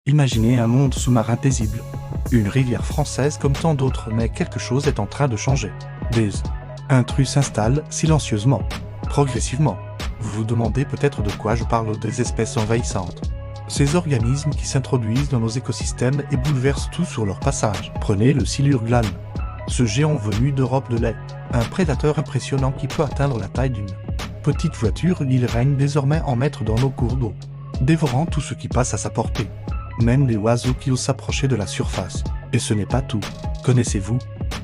Imaginez un monde sous-marin paisible. Une rivière française comme tant d'autres, mais quelque chose est en train de changer. Des intrus s'installent silencieusement, progressivement. Vous vous demandez peut-être de quoi je parle, des espèces envahissantes. Ces organismes qui s'introduisent dans nos écosystèmes et bouleversent tout sur leur passage. Prenez le silurglane. Ce géant venu d'Europe de l'Est. Un prédateur impressionnant qui peut atteindre la taille d'une petite voiture, il règne désormais en maître dans nos cours d'eau, dévorant tout ce qui passe à sa portée. Même les oiseaux qui osent s'approcher de la surface. Et ce n'est pas tout. Connaissez-vous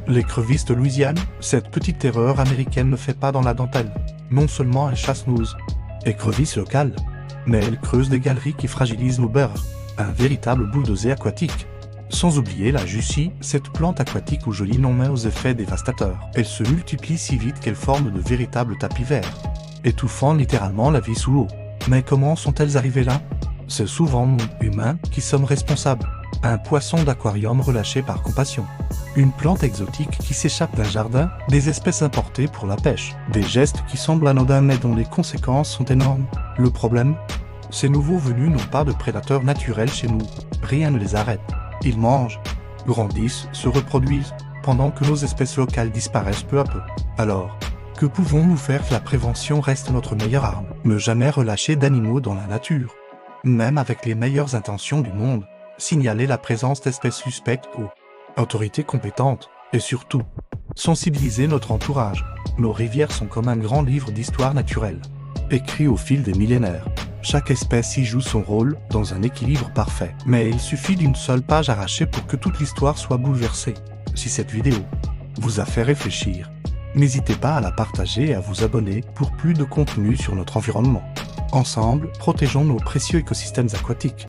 l'écrevisse de Louisiane? Cette petite terreur américaine ne fait pas dans la dentelle. Non seulement elle chasse nos écrevisses locales, mais elle creuse des galeries qui fragilisent nos beurres. Un véritable bulldozer aquatique. Sans oublier la jussie, cette plante aquatique au joli nom mais aux effets dévastateurs. Elle se multiplie si vite qu'elle forme de véritables tapis verts, étouffant littéralement la vie sous l'eau. Mais comment sont-elles arrivées là? C'est souvent nous, humains, qui sommes responsables. Un poisson d'aquarium relâché par compassion. Une plante exotique qui s'échappe d'un jardin, des espèces importées pour la pêche. Des gestes qui semblent anodins mais dont les conséquences sont énormes. Le problème? Ces nouveaux venus n'ont pas de prédateurs naturels chez nous. Rien ne les arrête. Ils mangent, grandissent, se reproduisent, pendant que nos espèces locales disparaissent peu à peu. Alors, que pouvons-nous faire? La prévention reste notre meilleure arme. Ne jamais relâcher d'animaux dans la nature. Même avec les meilleures intentions du monde, signaler la présence d'espèces suspectes aux autorités compétentes, et surtout, sensibiliser notre entourage. Nos rivières sont comme un grand livre d'histoire naturelle, écrit au fil des millénaires. Chaque espèce y joue son rôle, dans un équilibre parfait. Mais il suffit d'une seule page arrachée pour que toute l'histoire soit bouleversée. Si cette vidéo vous a fait réfléchir, n'hésitez pas à la partager et à vous abonner pour plus de contenu sur notre environnement. Ensemble, protégeons nos précieux écosystèmes aquatiques.